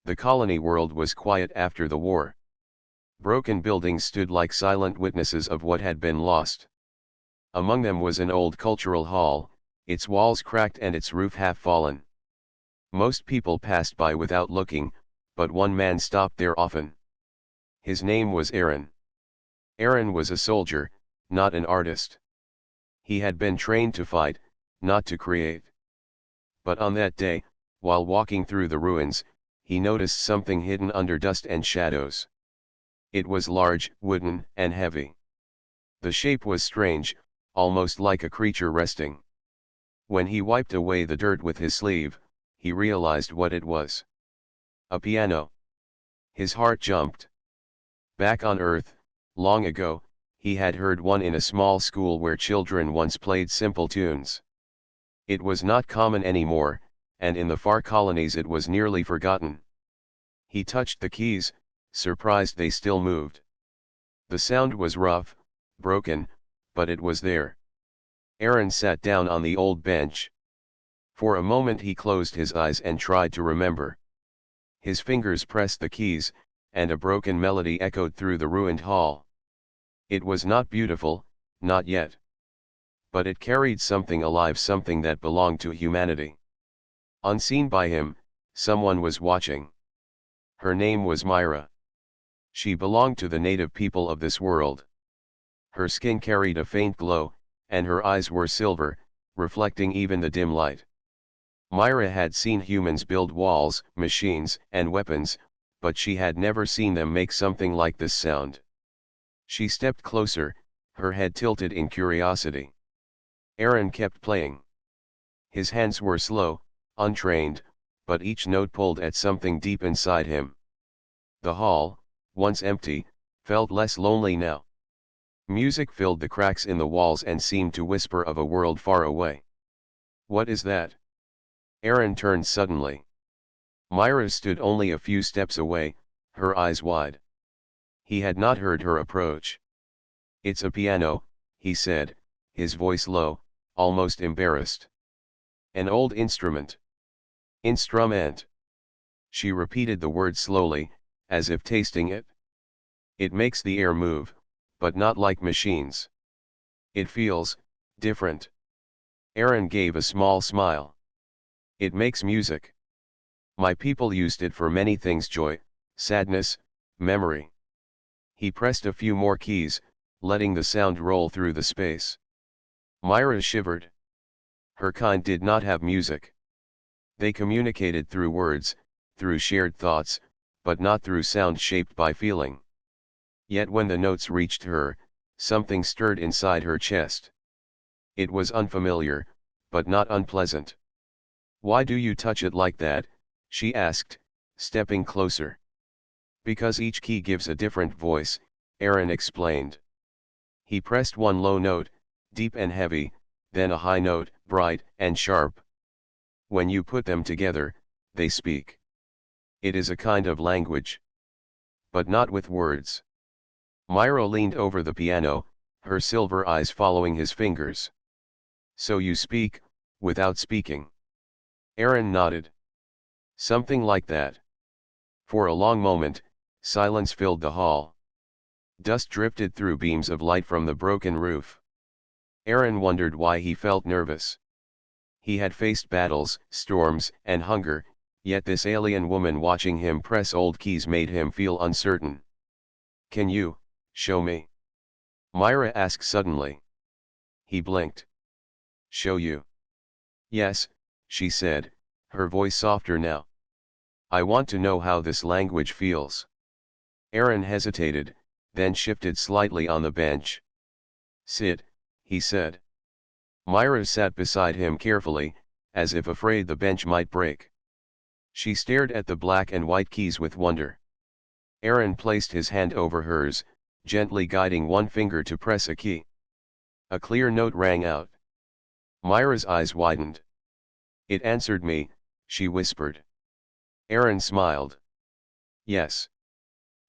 The colony world was quiet after the war. Broken buildings stood like silent witnesses of what had been lost. Among them was an old cultural hall, its walls cracked and its roof half fallen. Most people passed by without looking, but one man stopped there often. His name was Aaron. Aaron was a soldier, not an artist. He had been trained to fight, not to create. But on that day, while walking through the ruins, he noticed something hidden under dust and shadows. It was large, wooden, and heavy. The shape was strange, almost like a creature resting. When he wiped away the dirt with his sleeve, he realized what it was. A piano. His heart jumped. Back on Earth, long ago, he had heard one in a small school where children once played simple tunes. It was not common anymore, and in the far colonies it was nearly forgotten. He touched the keys, surprised they still moved. The sound was rough, broken, but it was there. Aaron sat down on the old bench. For a moment he closed his eyes and tried to remember. His fingers pressed the keys, and a broken melody echoed through the ruined hall. It was not beautiful, not yet. But it carried something alive, something that belonged to humanity. Unseen by him, someone was watching. Her name was Myra. She belonged to the native people of this world. Her skin carried a faint glow, and her eyes were silver, reflecting even the dim light. Myra had seen humans build walls, machines, and weapons, but she had never seen them make something like this sound. She stepped closer, her head tilted in curiosity. Aaron kept playing. His hands were slow, untrained, but each note pulled at something deep inside him. The hall, once empty, felt less lonely now. Music filled the cracks in the walls and seemed to whisper of a world far away. What is that? Aaron turned suddenly. Myra stood only a few steps away, her eyes wide. He had not heard her approach. It's a piano, he said, his voice low, almost embarrassed. An old instrument. Instrument. She repeated the word slowly, as if tasting it. It makes the air move, but not like machines. It feels different. Aaron gave a small smile. It makes music. My people used it for many things: joy, sadness, memory. He pressed a few more keys, letting the sound roll through the space. Myra shivered. Her kind did not have music. They communicated through words, through shared thoughts, but not through sound shaped by feeling. Yet when the notes reached her, something stirred inside her chest. It was unfamiliar, but not unpleasant. Why do you touch it like that? She asked, stepping closer. Because each key gives a different voice, Aaron explained. He pressed one low note, deep and heavy, then a high note, bright and sharp. When you put them together, they speak. It is a kind of language. But not with words. Myra leaned over the piano, her silver eyes following his fingers. So you speak, without speaking. Aaron nodded. Something like that. For a long moment, silence filled the hall. Dust drifted through beams of light from the broken roof. Aaron wondered why he felt nervous. He had faced battles, storms, and hunger, yet this alien woman watching him press old keys made him feel uncertain. Can you show me? Myra asked suddenly. He blinked. Show you? Yes, she said, her voice softer now. I want to know how this language feels. Aaron hesitated, then shifted slightly on the bench. Sit, he said. Myra sat beside him carefully, as if afraid the bench might break. She stared at the black and white keys with wonder. Aaron placed his hand over hers, gently guiding one finger to press a key. A clear note rang out. Myra's eyes widened. It answered me, she whispered. Aaron smiled. Yes.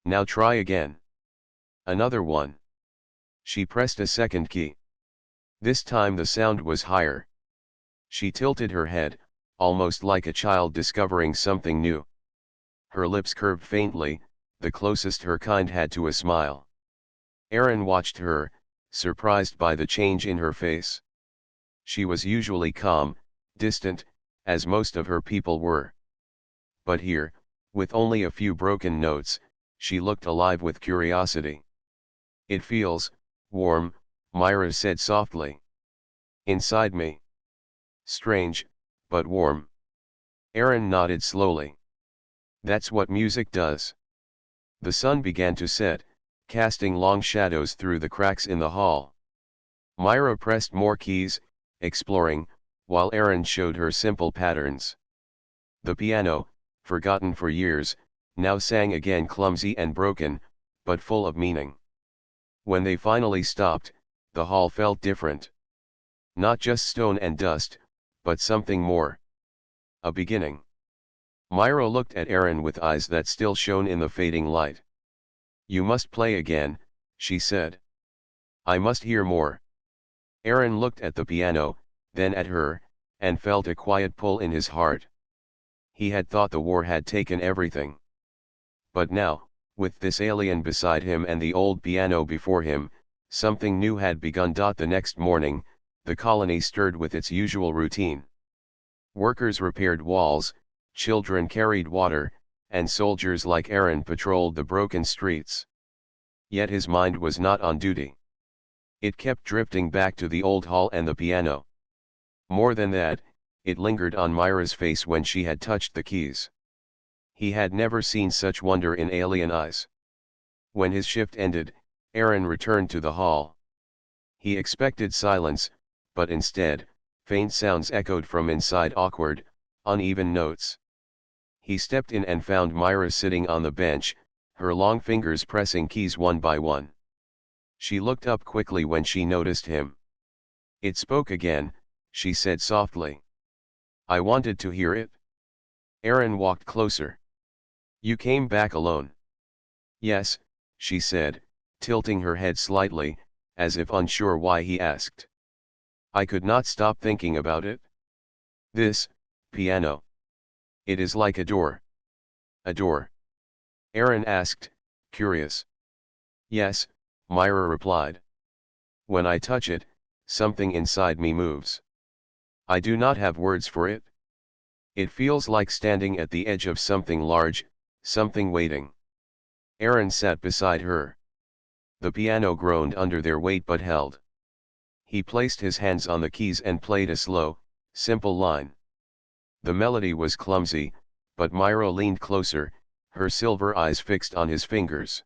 Now try again. Another one. She pressed a second key. This time the sound was higher. She tilted her head, almost like a child discovering something new. Her lips curved faintly, the closest her kind had to a smile. Aaron watched her, surprised by the change in her face. She was usually calm, distant, as most of her people were. But here, with only a few broken notes, she looked alive with curiosity. "It feels warm," Myra said softly. "Inside me. Strange, but warm." Aaron nodded slowly. "That's what music does." The sun began to set, casting long shadows through the cracks in the hall. Myra pressed more keys, exploring, while Aaron showed her simple patterns. The piano, forgotten for years, now sang again, clumsy and broken, but full of meaning. When they finally stopped, the hall felt different. Not just stone and dust, but something more. A beginning. Myra looked at Aaron with eyes that still shone in the fading light. "You must play again," she said. "I must hear more." Aaron looked at the piano, then at her, and felt a quiet pull in his heart. He had thought the war had taken everything. But now, with this alien beside him and the old piano before him, something new had begun. The next morning, the colony stirred with its usual routine. Workers repaired walls, children carried water, and soldiers like Aaron patrolled the broken streets. Yet his mind was not on duty. It kept drifting back to the old hall and the piano. More than that, it lingered on Myra's face when she had touched the keys. He had never seen such wonder in alien eyes. When his shift ended, Aaron returned to the hall. He expected silence, but instead, faint sounds echoed from inside, awkward, uneven notes. He stepped in and found Myra sitting on the bench, her long fingers pressing keys one by one. She looked up quickly when she noticed him. "It spoke again," she said softly. "I wanted to hear it." Aaron walked closer. "You came back alone?" "Yes," she said, tilting her head slightly, as if unsure why he asked. "I could not stop thinking about it. This piano. It is like a door." "A door?" Aaron asked, curious. "Yes," Myra replied. "When I touch it, something inside me moves. I do not have words for it. It feels like standing at the edge of something large, something waiting." Aaron sat beside her. The piano groaned under their weight but held. He placed his hands on the keys and played a slow, simple line. The melody was clumsy, but Myra leaned closer, her silver eyes fixed on his fingers.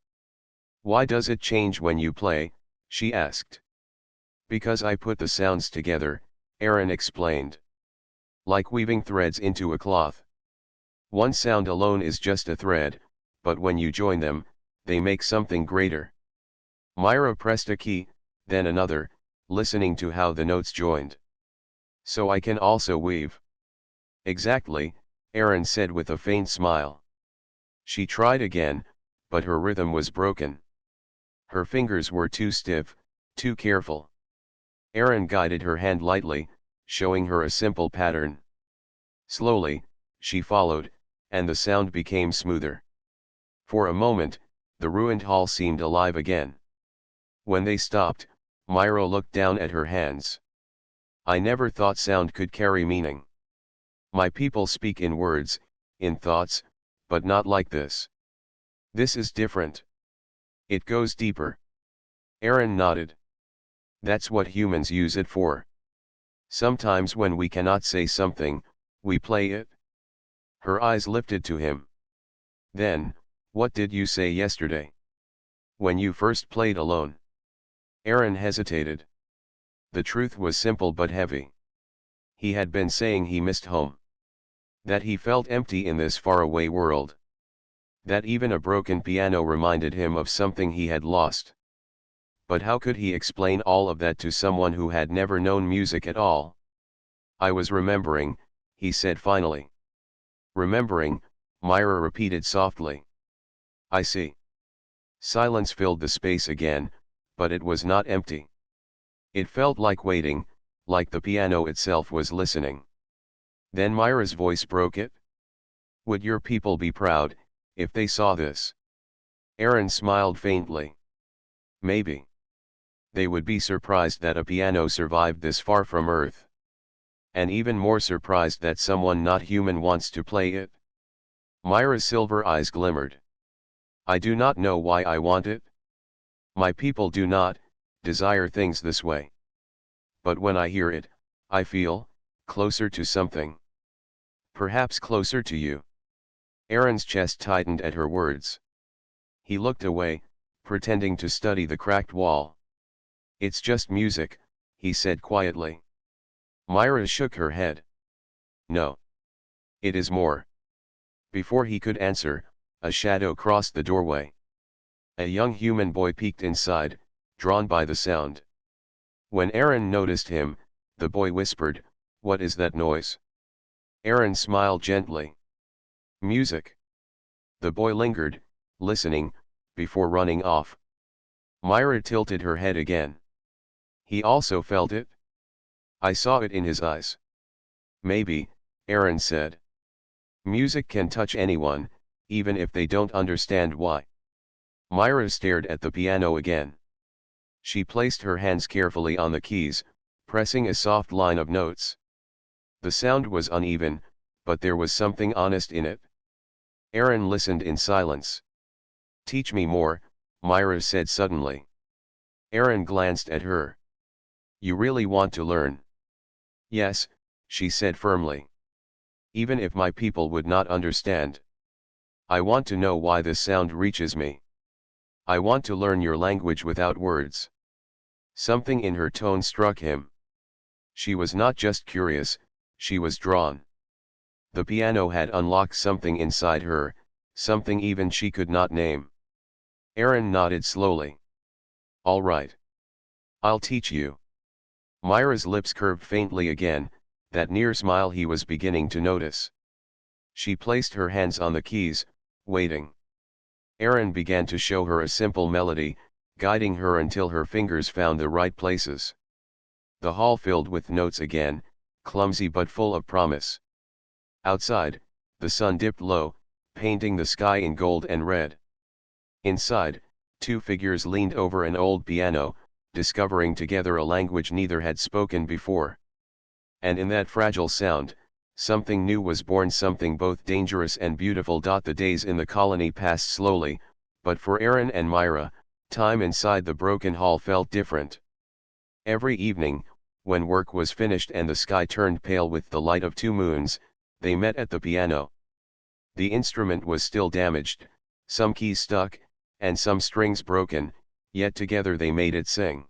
"Why does it change when you play?" she asked. "Because I put the sounds together," Aaron explained. "Like weaving threads into a cloth. One sound alone is just a thread, but when you join them, they make something greater." Myra pressed a key, then another, listening to how the notes joined. "So I can also weave." "Exactly," Aaron said with a faint smile. She tried again, but her rhythm was broken. Her fingers were too stiff, too careful. Aaron guided her hand lightly, showing her a simple pattern. Slowly, she followed, and the sound became smoother. For a moment, the ruined hall seemed alive again. When they stopped, Myra looked down at her hands. "I never thought sound could carry meaning. My people speak in words, in thoughts, but not like this. This is different. It goes deeper." Aaron nodded. "That's what humans use it for. Sometimes when we cannot say something, we play it." Her eyes lifted to him. "Then, what did you say yesterday? When you first played alone?" Aaron hesitated. The truth was simple but heavy. He had been saying he missed home. That he felt empty in this faraway world. That even a broken piano reminded him of something he had lost. But how could he explain all of that to someone who had never known music at all? "I was remembering," he said finally. "Remembering," Myra repeated softly. "I see." Silence filled the space again, but it was not empty. It felt like waiting, like the piano itself was listening. Then Myra's voice broke it. "Would your people be proud If they saw this. Aaron smiled faintly. Maybe. They would be surprised that a piano survived this far from Earth. And even more surprised that someone not human wants to play it. Myra's silver eyes glimmered. I do not know why I want it. My people do not desire things this way. But when I hear it, I feel closer to something. Perhaps closer to you. Aaron's chest tightened at her words. He looked away, pretending to study the cracked wall. It's just music, he said quietly. Myra shook her head. No. It is more. Before he could answer, a shadow crossed the doorway. A young human boy peeked inside, drawn by the sound. When Aaron noticed him, the boy whispered, "What is that noise?" Aaron smiled gently. Music. The boy lingered, listening, before running off. Myra tilted her head again. He also felt it. I saw it in his eyes. Maybe, Aaron said. Music can touch anyone, even if they don't understand why. Myra stared at the piano again. She placed her hands carefully on the keys, pressing a soft line of notes. The sound was uneven, but there was something honest in it. Aaron listened in silence. Teach me more, Myra said suddenly. Aaron glanced at her. You really want to learn? Yes, she said firmly. Even if my people would not understand. I want to know why this sound reaches me. I want to learn your language without words. Something in her tone struck him. She was not just curious, she was drawn. The piano had unlocked something inside her, something even she could not name. Aaron nodded slowly. All right. I'll teach you. Myra's lips curved faintly again, that near smile he was beginning to notice. She placed her hands on the keys, waiting. Aaron began to show her a simple melody, guiding her until her fingers found the right places. The hall filled with notes again, clumsy but full of promise. Outside, the sun dipped low, painting the sky in gold and red. Inside, two figures leaned over an old piano, discovering together a language neither had spoken before. And in that fragile sound, something new was born, something both dangerous and beautiful. The days in the colony passed slowly, but for Aaron and Myra, time inside the broken hall felt different. Every evening, when work was finished and the sky turned pale with the light of two moons, they met at the piano. The instrument was still damaged, some keys stuck, and some strings broken, yet together they made it sing.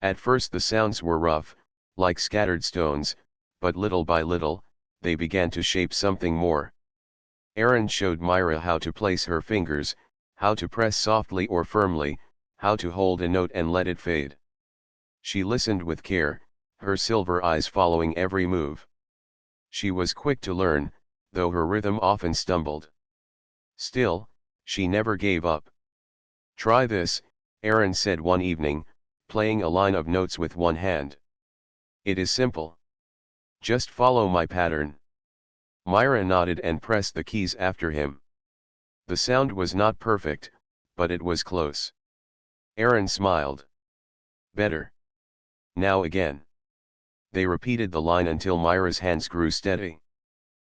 At first the sounds were rough, like scattered stones, but little by little, they began to shape something more. Aaron showed Myra how to place her fingers, how to press softly or firmly, how to hold a note and let it fade. She listened with care, her silver eyes following every move. She was quick to learn, though her rhythm often stumbled. Still, she never gave up. Try this, Aaron said one evening, playing a line of notes with one hand. It is simple. Just follow my pattern. Myra nodded and pressed the keys after him. The sound was not perfect, but it was close. Aaron smiled. Better. Now again. They repeated the line until Myra's hands grew steady.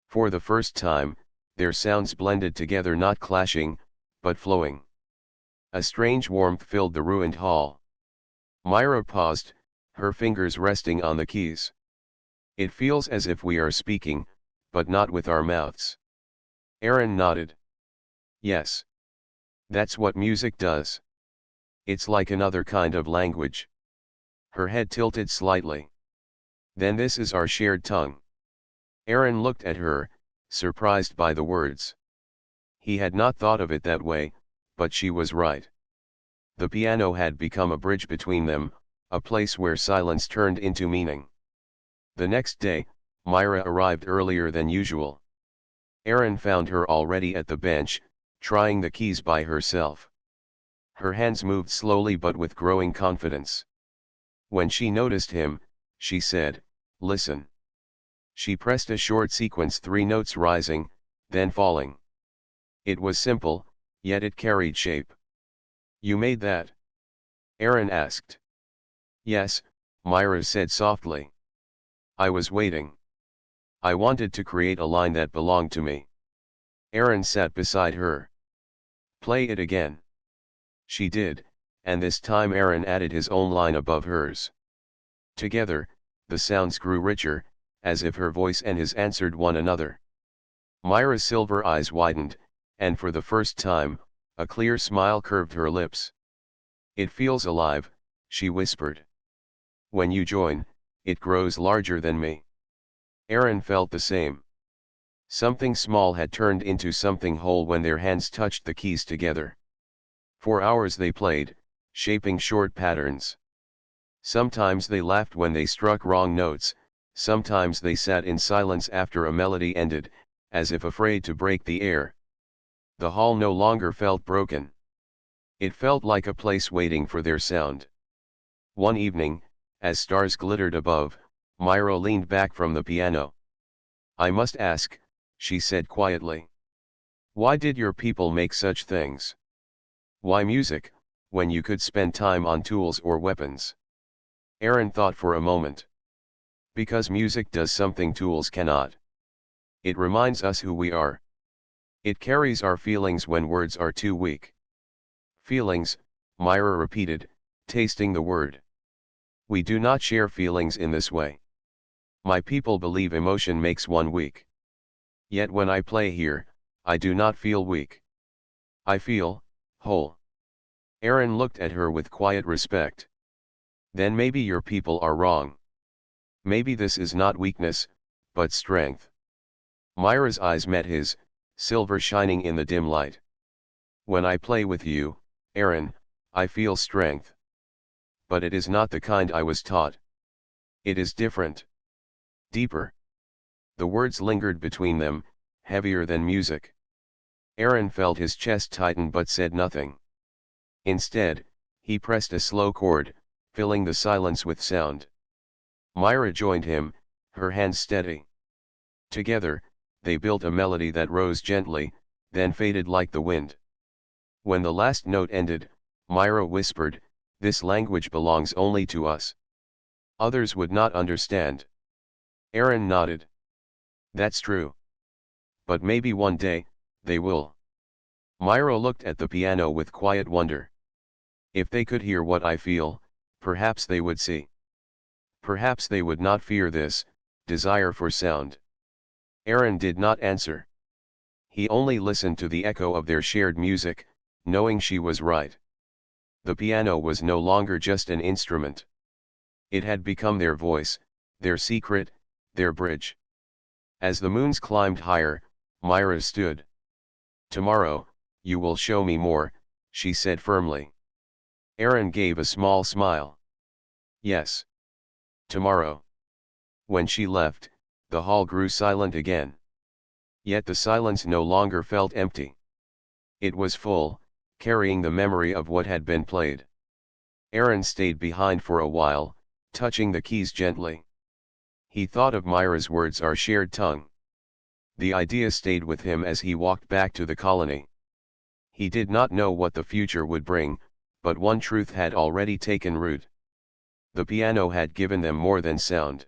For the first time, their sounds blended together, not clashing, but flowing. A strange warmth filled the ruined hall. Myra paused, her fingers resting on the keys. It feels as if we are speaking, but not with our mouths. Aaron nodded. Yes. That's what music does. It's like another kind of language. Her head tilted slightly. Then this is our shared tongue. Aaron looked at her, surprised by the words. He had not thought of it that way, but she was right. The piano had become a bridge between them, a place where silence turned into meaning. The next day, Myra arrived earlier than usual. Aaron found her already at the bench, trying the keys by herself. Her hands moved slowly but with growing confidence. When she noticed him, she said, "Listen." She pressed a short sequence, 3 notes rising, then falling. It was simple, yet it carried shape. "You made that?" Aaron asked. "Yes," Myra said softly. "I was waiting. I wanted to create a line that belonged to me." Aaron sat beside her. "Play it again." She did, and this time Aaron added his own line above hers. Together, the sounds grew richer, as if her voice and his answered one another. Myra's silver eyes widened, and for the first time, a clear smile curved her lips. "It feels alive," she whispered. "When you join, it grows larger than me." Aaron felt the same. Something small had turned into something whole when their hands touched the keys together. For hours they played, shaping short patterns. Sometimes they laughed when they struck wrong notes, sometimes they sat in silence after a melody ended, as if afraid to break the air. The hall no longer felt broken. It felt like a place waiting for their sound. One evening, as stars glittered above, Myra leaned back from the piano. "I must ask," she said quietly. "Why did your people make such things? Why music, when you could spend time on tools or weapons?" Aaron thought for a moment. "Because music does something tools cannot. It reminds us who we are. It carries our feelings when words are too weak." "Feelings," Myra repeated, tasting the word. "We do not share feelings in this way. My people believe emotion makes one weak. Yet when I play here, I do not feel weak. I feel whole." Aaron looked at her with quiet respect. "Then maybe your people are wrong. Maybe this is not weakness, but strength." Myra's eyes met his, silver shining in the dim light. "When I play with you, Aaron, I feel strength. But it is not the kind I was taught. It is different. Deeper." The words lingered between them, heavier than music. Aaron felt his chest tighten but said nothing. Instead, he pressed a slow chord, filling the silence with sound. Myra joined him, her hands steady. Together, they built a melody that rose gently, then faded like the wind. When the last note ended, Myra whispered, "This language belongs only to us. Others would not understand." Aaron nodded. "That's true. But maybe one day, they will." Myra looked at the piano with quiet wonder. "If they could hear what I feel, perhaps they would see. Perhaps they would not fear this desire for sound." Aaron did not answer. He only listened to the echo of their shared music, knowing she was right. The piano was no longer just an instrument. It had become their voice, their secret, their bridge. As the moons climbed higher, Myra stood. "Tomorrow, you will show me more," she said firmly. Aaron gave a small smile. "Yes. Tomorrow." When she left, the hall grew silent again. Yet the silence no longer felt empty. It was full, carrying the memory of what had been played. Aaron stayed behind for a while, touching the keys gently. He thought of Myra's words, our shared tongue. The idea stayed with him as he walked back to the colony. He did not know what the future would bring, but one truth had already taken root. The piano had given them more than sound.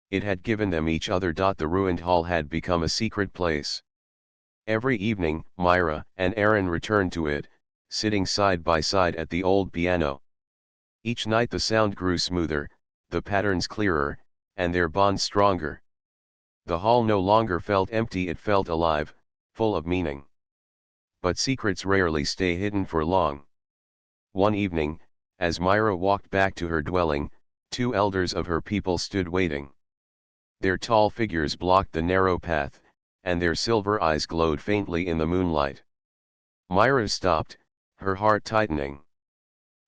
It had given them each other. The ruined hall had become a secret place. Every evening, Myra and Aaron returned to it, sitting side by side at the old piano. Each night the sound grew smoother, the patterns clearer, and their bond stronger. The hall no longer felt empty, it felt alive, full of meaning. But secrets rarely stay hidden for long. One evening, as Myra walked back to her dwelling, two elders of her people stood waiting. Their tall figures blocked the narrow path, and their silver eyes glowed faintly in the moonlight. Myra stopped, her heart tightening.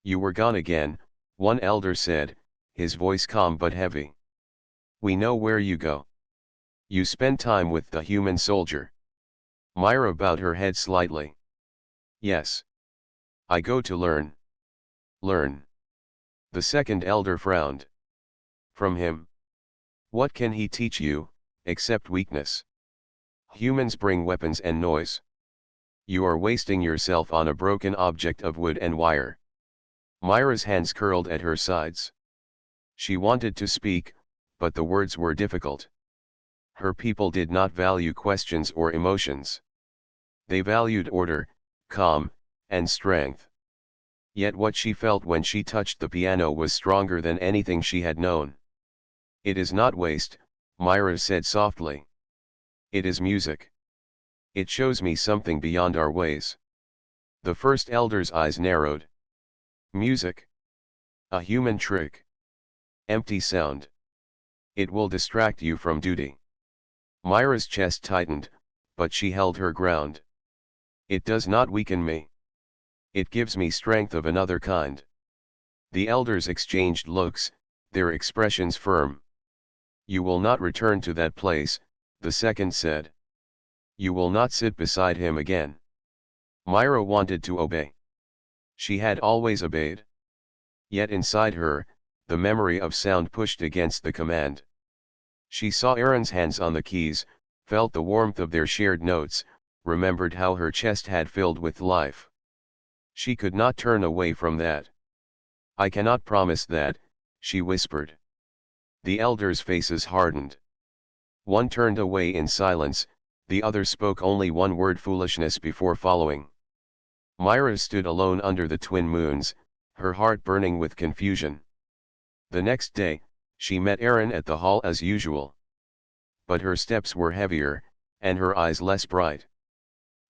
"You were gone again," one elder said, his voice calm but heavy. "We know where you go. You spend time with the human soldier." Myra bowed her head slightly. "Yes. I go to learn." "Learn?" The second elder frowned. "From him? What can he teach you, except weakness? Humans bring weapons and noise. You are wasting yourself on a broken object of wood and wire. Myra's hands curled at her sides. She wanted to speak, but the words were difficult. Her people did not value questions or emotions. They valued order, calm, and strength. Yet what she felt when she touched the piano was stronger than anything she had known. It is not waste, Myra said softly. It is music. It shows me something beyond our ways. The first elder's eyes narrowed. Music. A human trick. Empty sound. It will distract you from duty. Myra's chest tightened, but she held her ground. It does not weaken me. It gives me strength of another kind. The elders exchanged looks, their expressions firm. You will not return to that place, the second said. You will not sit beside him again. Myra wanted to obey. She had always obeyed. Yet inside her, the memory of sound pushed against the command. She saw Aaron's hands on the keys, felt the warmth of their shared notes, remembered how her chest had filled with life. She could not turn away from that. I cannot promise that, she whispered. The elders' faces hardened. One turned away in silence, the other spoke only one word: foolishness, before following. Myra stood alone under the twin moons, her heart burning with confusion. The next day, she met Aaron at the hall as usual. But her steps were heavier, and her eyes less bright.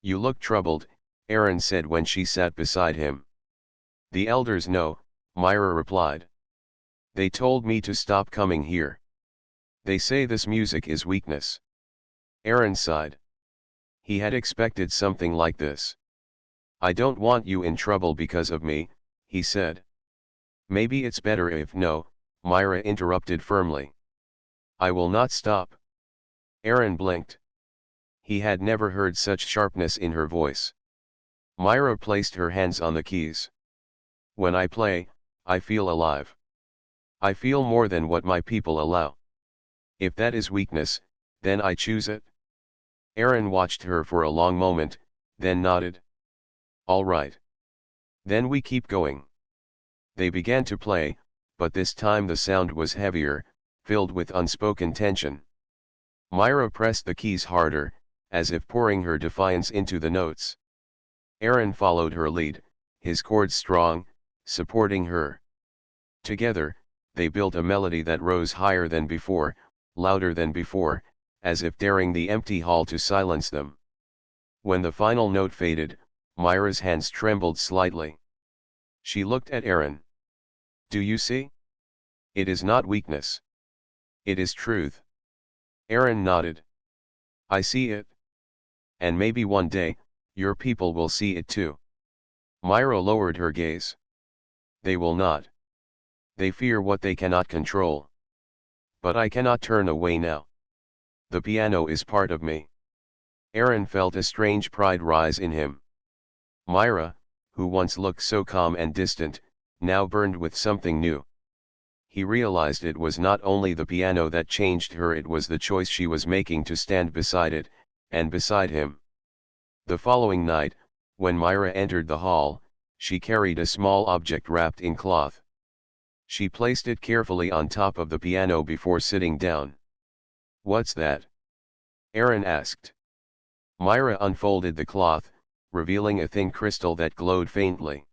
You look troubled, Aaron said when she sat beside him. The elders know, Myra replied. They told me to stop coming here. They say this music is weakness. Aaron sighed. He had expected something like this. I don't want you in trouble because of me, he said. Maybe it's better if no, Myra interrupted firmly. I will not stop. Aaron blinked. He had never heard such sharpness in her voice. Myra placed her hands on the keys. When I play, I feel alive. I feel more than what my people allow. If that is weakness, then I choose it. Aaron watched her for a long moment, then nodded. All right. Then we keep going. They began to play, but this time the sound was heavier, filled with unspoken tension. Myra pressed the keys harder, as if pouring her defiance into the notes. Aaron followed her lead, his chords strong, supporting her. Together, they built a melody that rose higher than before, louder than before, as if daring the empty hall to silence them. When the final note faded, Myra's hands trembled slightly. She looked at Aaron. Do you see? It is not weakness. It is truth. Aaron nodded. I see it. And maybe one day, your people will see it too. Myra lowered her gaze. They will not. They fear what they cannot control. But I cannot turn away now. The piano is part of me. Aaron felt a strange pride rise in him. Myra, who once looked so calm and distant, now burned with something new. He realized it was not only the piano that changed her, it was the choice she was making to stand beside it, and beside him. The following night, when Myra entered the hall, she carried a small object wrapped in cloth. She placed it carefully on top of the piano before sitting down. What's that? Aaron asked. Myra unfolded the cloth, revealing a thin crystal that glowed faintly.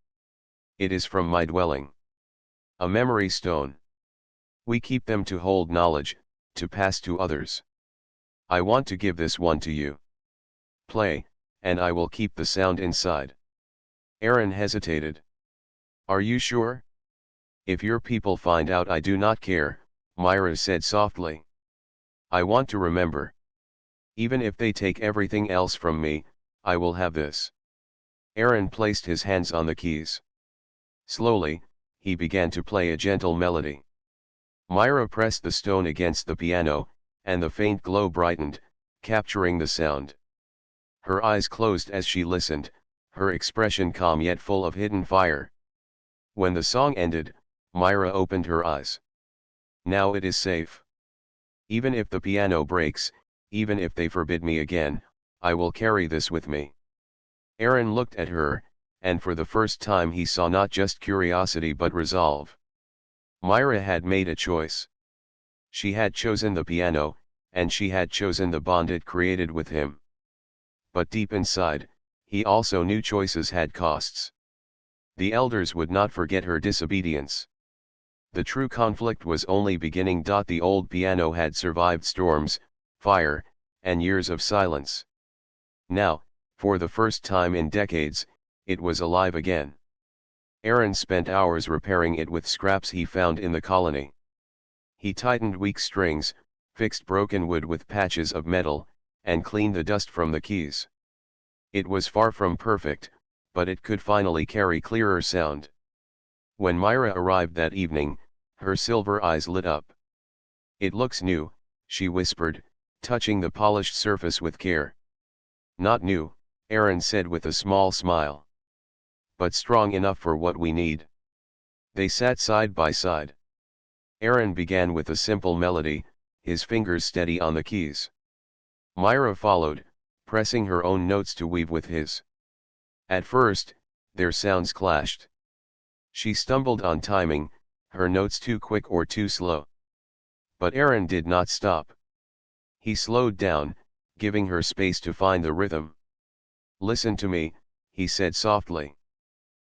It is from my dwelling. A memory stone. We keep them to hold knowledge, to pass to others. I want to give this one to you. Play, and I will keep the sound inside. Aaron hesitated. Are you sure? If your people find out, I do not care, Myra said softly. I want to remember. Even if they take everything else from me, I will have this. Aaron placed his hands on the keys. Slowly, he began to play a gentle melody. Myra pressed the stone against the piano, and the faint glow brightened, capturing the sound. Her eyes closed as she listened, her expression calm yet full of hidden fire. When the song ended, Myra opened her eyes. Now it is safe. Even if the piano breaks, even if they forbid me again, I will carry this with me. Aaron looked at her, and for the first time he saw not just curiosity but resolve. Myra had made a choice. She had chosen the piano, and she had chosen the bond it created with him. But deep inside, he also knew choices had costs. The elders would not forget her disobedience. The true conflict was only beginning. The old piano had survived storms, fire, and years of silence. Now, for the first time in decades, it was alive again. Aaron spent hours repairing it with scraps he found in the colony. He tightened weak strings, fixed broken wood with patches of metal, and cleaned the dust from the keys. It was far from perfect, but it could finally carry clearer sound. When Myra arrived that evening, her silver eyes lit up. "It looks new," she whispered, touching the polished surface with care. "Not new," Aaron said with a small smile. "But strong enough for what we need." They sat side by side. Aaron began with a simple melody, his fingers steady on the keys. Myra followed, pressing her own notes to weave with his. At first, their sounds clashed. She stumbled on timing, her notes too quick or too slow. But Aaron did not stop. He slowed down, giving her space to find the rhythm. "Listen to me," he said softly.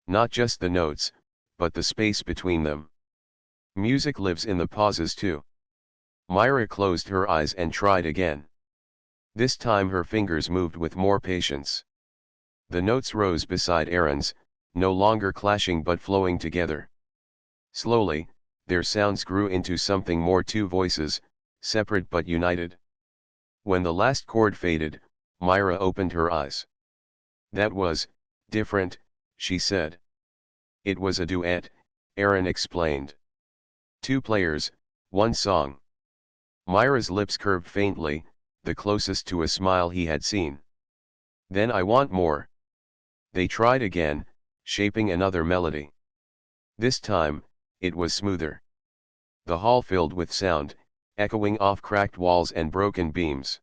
"Not just the notes, but the space between them. Music lives in the pauses too." Myra closed her eyes and tried again. This time her fingers moved with more patience. The notes rose beside Aaron's, no longer clashing but flowing together. Slowly, their sounds grew into something more: two voices, separate but united. When the last chord faded, Myra opened her eyes. "That was different," she said. "It was a duet," Aaron explained. "Two players, one song." Myra's lips curved faintly, the closest to a smile he had seen. "Then I want more." They tried again, shaping another melody. This time, it was smoother. The hall filled with sound, echoing off cracked walls and broken beams.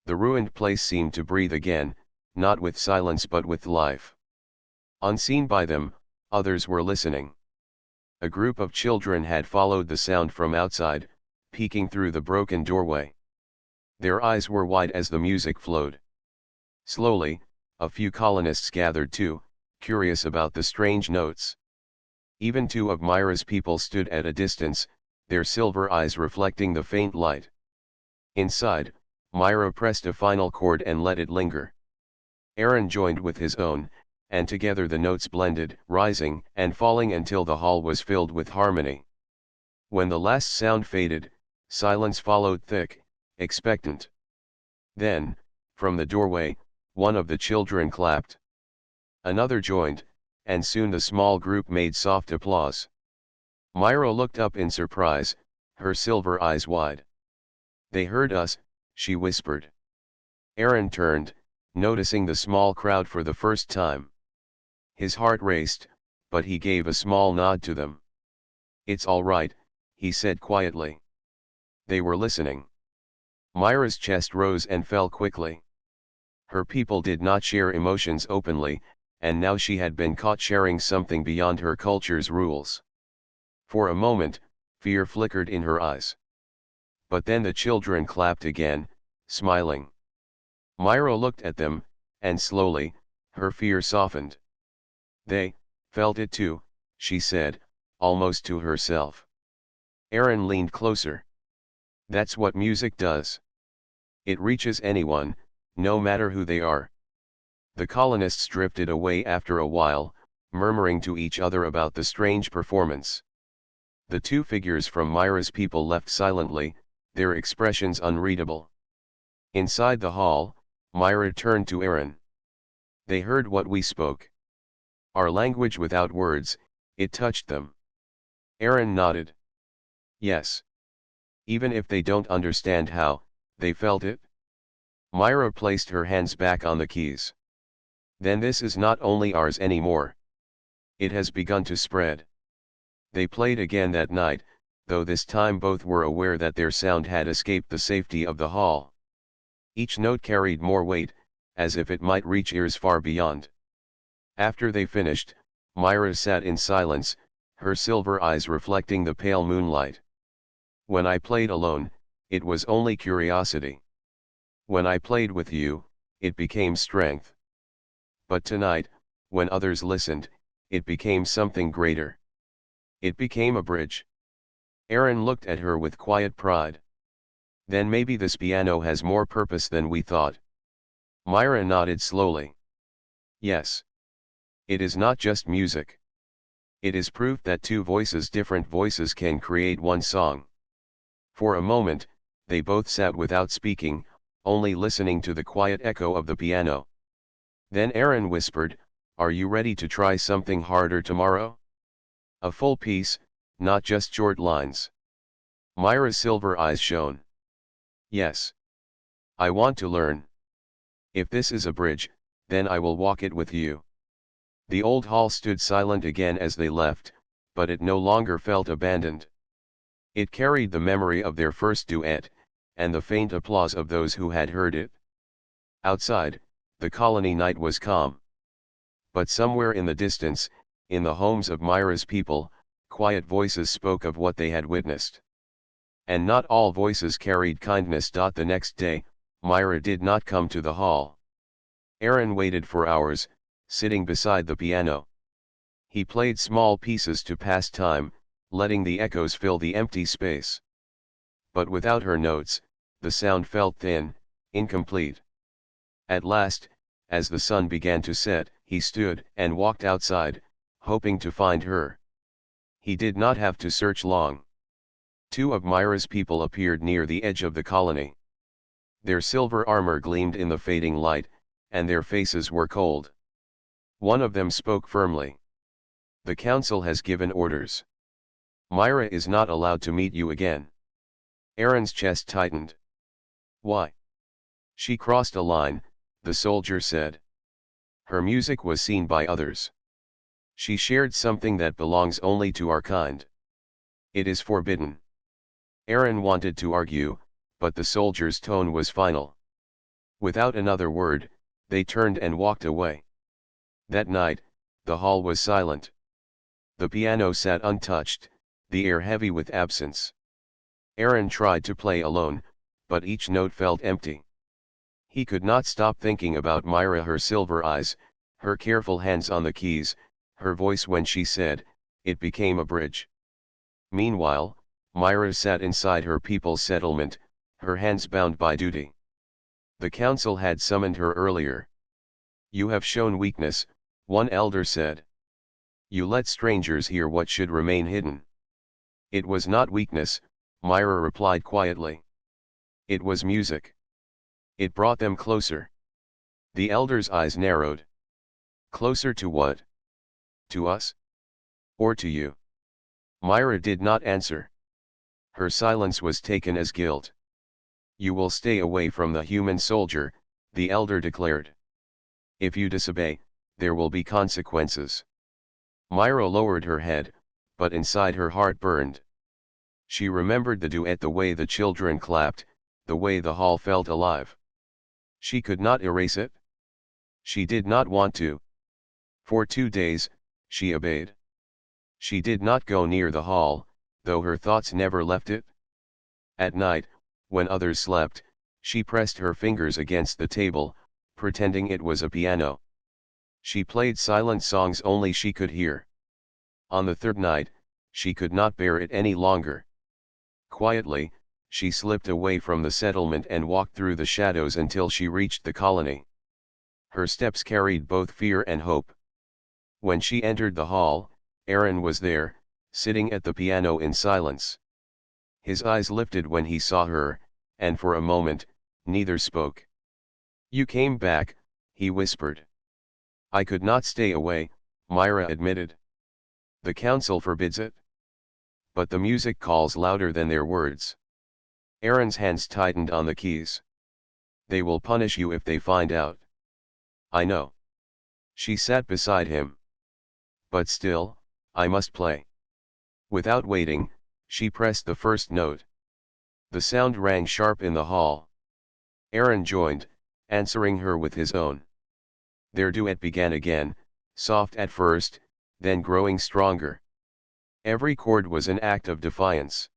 The ruined place seemed to breathe again, not with silence but with life. Unseen by them, others were listening. A group of children had followed the sound from outside, peeking through the broken doorway. Their eyes were wide as the music flowed. Slowly, a few colonists gathered too, curious about the strange notes. Even two of Myra's people stood at a distance, their silver eyes reflecting the faint light. Inside, Myra pressed a final chord and let it linger. Aaron joined with his own, and together the notes blended, rising and falling until the hall was filled with harmony. When the last sound faded, silence followed, thick, expectant. Then, from the doorway, one of the children clapped. Another joined, and soon the small group made soft applause. Myra looked up in surprise, her silver eyes wide. "They heard us," she whispered. Aaron turned, noticing the small crowd for the first time. His heart raced, but he gave a small nod to them. "It's all right," he said quietly. They were listening. Myra's chest rose and fell quickly. Her people did not share emotions openly, and now she had been caught sharing something beyond her culture's rules. For a moment, fear flickered in her eyes. But then the children clapped again, smiling. Myra looked at them, and slowly, her fear softened. "They felt it too," she said, almost to herself. Aaron leaned closer. "That's what music does. It reaches anyone, no matter who they are." The colonists drifted away after a while, murmuring to each other about the strange performance. The two figures from Myra's people left silently, their expressions unreadable. Inside the hall, Myra turned to Aaron. "They heard what we spoke. Our language without words, it touched them." Aaron nodded. "Yes. Even if they don't understand how, they felt it." Myra placed her hands back on the keys. "Then this is not only ours anymore. It has begun to spread." They played again that night, though this time both were aware that their sound had escaped the safety of the hall. Each note carried more weight, as if it might reach ears far beyond. After they finished, Myra sat in silence, her silver eyes reflecting the pale moonlight. When I played alone, it was only curiosity. When I played with you, it became strength. But tonight, when others listened, it became something greater. It became a bridge. Aaron looked at her with quiet pride. Then maybe this piano has more purpose than we thought. Myra nodded slowly. Yes. It is not just music. It is proof that different voices can create one song. For a moment, they both sat without speaking, only listening to the quiet echo of the piano. Then Aaron whispered, "Are you ready to try something harder tomorrow? A full piece, not just short lines." Myra's silver eyes shone. Yes. I want to learn. If this is a bridge, then I will walk it with you. The old hall stood silent again as they left, but it no longer felt abandoned. It carried the memory of their first duet, and the faint applause of those who had heard it. Outside, the colony night was calm. But somewhere in the distance, in the homes of Myra's people, quiet voices spoke of what they had witnessed. And not all voices carried kindness. The next day, Myra did not come to the hall. Aaron waited for hours, sitting beside the piano. He played small pieces to pass time, letting the echoes fill the empty space. But without her notes, the sound felt thin, incomplete. At last, as the sun began to set, he stood and walked outside, hoping to find her. He did not have to search long. Two of Myra's people appeared near the edge of the colony. Their silver armor gleamed in the fading light, and their faces were cold. One of them spoke firmly. "The council has given orders. Myra is not allowed to meet you again." Aaron's chest tightened. "Why?" "She crossed a line," the soldier said. "Her music was seen by others. She shared something that belongs only to our kind. It is forbidden." Aaron wanted to argue, but the soldier's tone was final. Without another word, they turned and walked away. That night, the hall was silent. The piano sat untouched, the air heavy with absence. Aaron tried to play alone, but each note felt empty. He could not stop thinking about Myra, her silver eyes, her careful hands on the keys, her voice when she said, "It became a bridge." Meanwhile, Myra sat inside her people's settlement, her hands bound by duty. The council had summoned her earlier. "You have shown weakness," one elder said. "You let strangers hear what should remain hidden." "It was not weakness," Myra replied quietly. "It was music. It brought them closer." The elder's eyes narrowed. "Closer to what? To us? Or to you?" Myra did not answer. Her silence was taken as guilt. "You will stay away from the human soldier," the elder declared. "If you disobey, there will be consequences." Myra lowered her head, but inside her heart burned. She remembered the duet, the way the children clapped, the way the hall felt alive. She could not erase it. She did not want to. For 2 days, she obeyed. She did not go near the hall, though her thoughts never left it. At night, when others slept, she pressed her fingers against the table, pretending it was a piano. She played silent songs only she could hear. On the third night, she could not bear it any longer. Quietly, she slipped away from the settlement and walked through the shadows until she reached the colony. Her steps carried both fear and hope. When she entered the hall, Aaron was there, sitting at the piano in silence. His eyes lifted when he saw her, and for a moment, neither spoke. "You came back," he whispered. "I could not stay away," Myra admitted. "The council forbids it. But the music calls louder than their words." Aaron's hands tightened on the keys. "They will punish you if they find out." "I know." She sat beside him. "But still, I must play." Without waiting, she pressed the first note. The sound rang sharp in the hall. Aaron joined, answering her with his own. Their duet began again, soft at first, then growing stronger. Every chord was an act of defiance.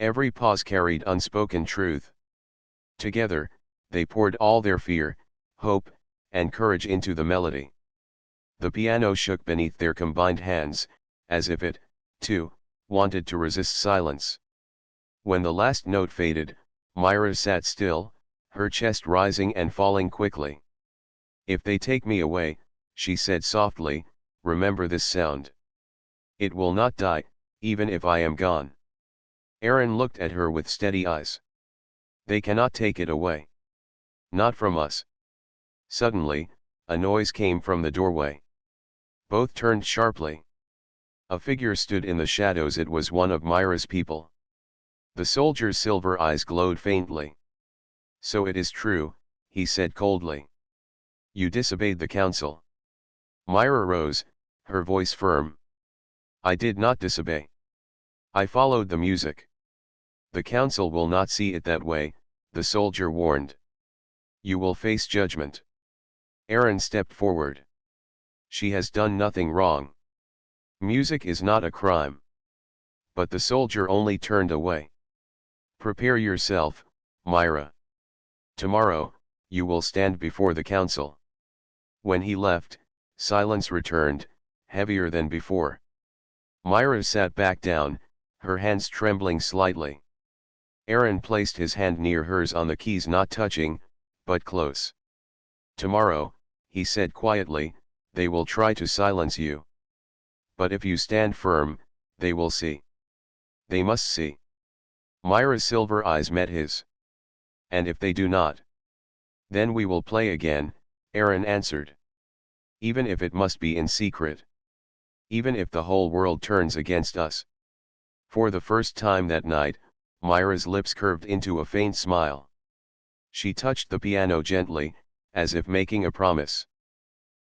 Every pause carried unspoken truth. Together, they poured all their fear, hope, and courage into the melody. The piano shook beneath their combined hands, as if it, too, wanted to resist silence. When the last note faded, Myra sat still, her chest rising and falling quickly. "If they take me away," she said softly, "remember this sound. It will not die, even if I am gone." Aaron looked at her with steady eyes. "They cannot take it away. Not from us." Suddenly, a noise came from the doorway. Both turned sharply. A figure stood in the shadows. It was one of Myra's people. The soldier's silver eyes glowed faintly. "So it is true," he said coldly. "You disobeyed the council." Myra rose, her voice firm. "I did not disobey. I followed the music." "The council will not see it that way," the soldier warned. "You will face judgment." Aaron stepped forward. "She has done nothing wrong. Music is not a crime." But the soldier only turned away. "Prepare yourself, Myra. Tomorrow, you will stand before the council." When he left, silence returned, heavier than before. Myra sat back down, her hands trembling slightly. Aaron placed his hand near hers on the keys, not touching, but close. "Tomorrow," he said quietly, "they will try to silence you. But if you stand firm, they will see. They must see." Myra's silver eyes met his. "And if they do not?" "Then we will play again," Aaron answered. "Even if it must be in secret. Even if the whole world turns against us." For the first time that night, Myra's lips curved into a faint smile. She touched the piano gently, as if making a promise.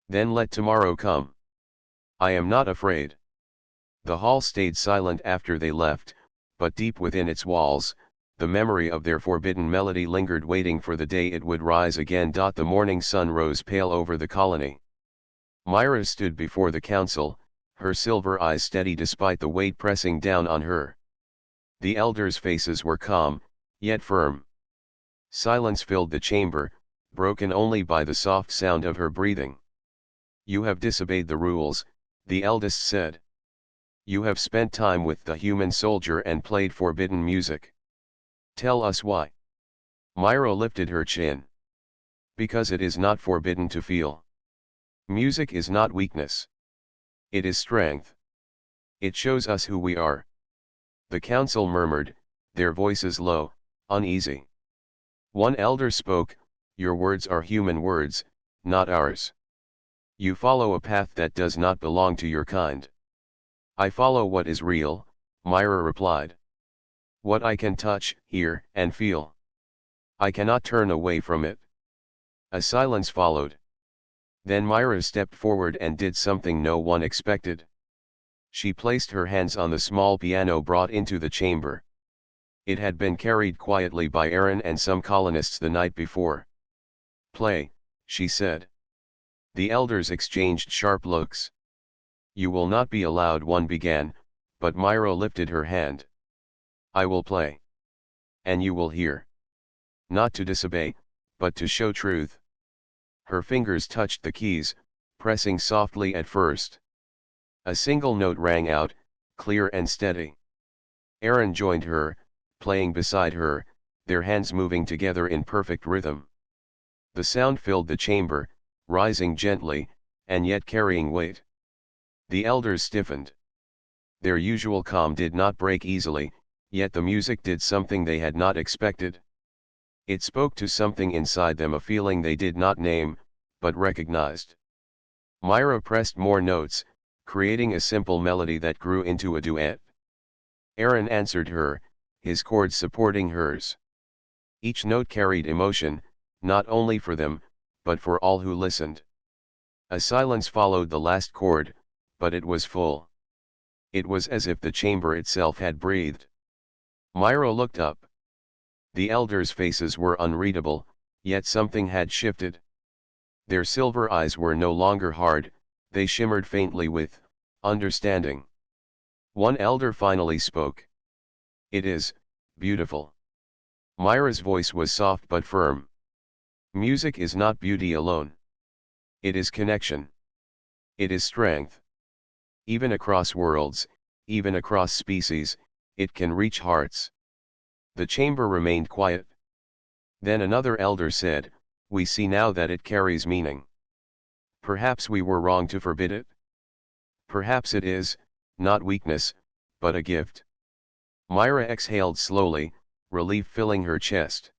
"Then let tomorrow come. I am not afraid." The hall stayed silent after they left, but deep within its walls, the memory of their forbidden melody lingered, waiting for the day it would rise again. The morning sun rose pale over the colony. Myra stood before the council, her silver eyes steady despite the weight pressing down on her. The elders' faces were calm, yet firm. Silence filled the chamber, broken only by the soft sound of her breathing. "You have disobeyed the rules," the eldest said. "You have spent time with the human soldier and played forbidden music. Tell us why." Myra lifted her chin. "Because it is not forbidden to feel. Music is not weakness. It is strength. It shows us who we are." The council murmured, their voices low, uneasy. One elder spoke, "Your words are human words, not ours. You follow a path that does not belong to your kind." "I follow what is real," Myra replied. "What I can touch, hear, and feel. I cannot turn away from it." A silence followed. Then Myra stepped forward and did something no one expected. She placed her hands on the small piano brought into the chamber. It had been carried quietly by Aaron and some colonists the night before. "Play," she said. The elders exchanged sharp looks. "You will not be allowed," one began, but Myra lifted her hand. "I will play. And you will hear. Not to disobey, but to show truth." Her fingers touched the keys, pressing softly at first. A single note rang out, clear and steady. Aaron joined her, playing beside her, their hands moving together in perfect rhythm. The sound filled the chamber, rising gently, and yet carrying weight. The elders stiffened. Their usual calm did not break easily, yet the music did something they had not expected. It spoke to something inside them, a feeling they did not name, but recognized. Myra pressed more notes, creating a simple melody that grew into a duet. Aaron answered her, his chords supporting hers. Each note carried emotion, not only for them, but for all who listened. A silence followed the last chord, but it was full. It was as if the chamber itself had breathed. Myra looked up. The elders' faces were unreadable, Yet something had shifted. Their silver eyes were no longer hard, they shimmered faintly with understanding. One elder finally spoke. "It is beautiful." Myra's voice was soft but firm. "Music is not beauty alone. It is connection. It is strength. Even across worlds, even across species, it can reach hearts." The chamber remained quiet. Then another elder said, "We see now that it carries meaning. Perhaps we were wrong to forbid it. Perhaps it is, not weakness, but a gift." Myra exhaled slowly, relief filling her chest.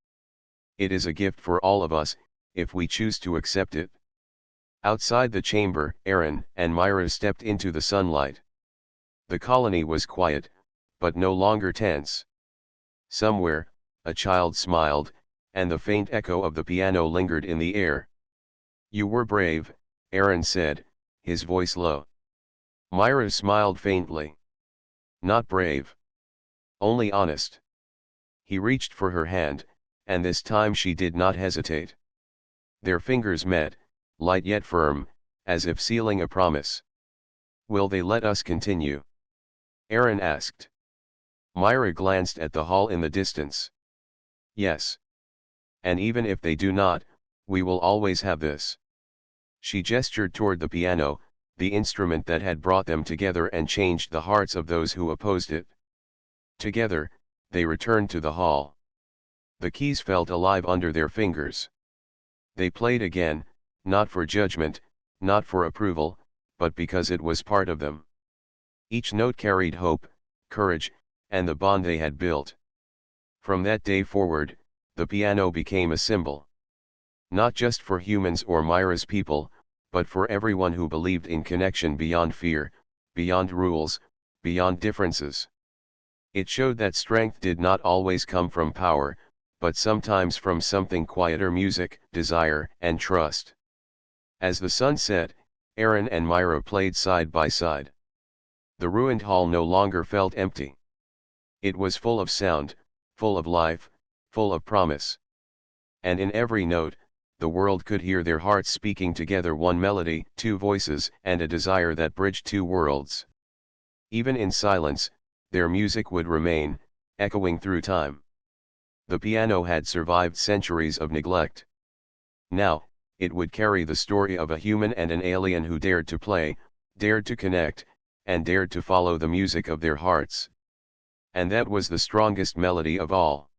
"It is a gift for all of us, if we choose to accept it." Outside the chamber, Aaron and Myra stepped into the sunlight. The colony was quiet, but no longer tense. Somewhere, a child smiled, and the faint echo of the piano lingered in the air. "You were brave," Aaron said, his voice low. Myra smiled faintly. "Not brave. Only honest." He reached for her hand, and this time she did not hesitate. Their fingers met, light yet firm, as if sealing a promise. "Will they let us continue?" Aaron asked. Myra glanced at the hall in the distance. "Yes. And even if they do not, we will always have this." She gestured toward the piano, the instrument that had brought them together and changed the hearts of those who opposed it. Together, they returned to the hall. The keys felt alive under their fingers. They played again, not for judgment, not for approval, but because it was part of them. Each note carried hope, courage, and the bond they had built. From that day forward, the piano became a symbol. Not just for humans or Myra's people, but for everyone who believed in connection beyond fear, beyond rules, beyond differences. It showed that strength did not always come from power, but sometimes from something quieter: music, desire, and trust. As the sun set, Aaron and Myra played side by side. The ruined hall no longer felt empty. It was full of sound, full of life, full of promise. And in every note, the world could hear their hearts speaking together: one melody, two voices, and a desire that bridged two worlds. Even in silence, their music would remain, echoing through time. The piano had survived centuries of neglect. Now, it would carry the story of a human and an alien who dared to play, dared to connect, and dared to follow the music of their hearts. And that was the strongest melody of all.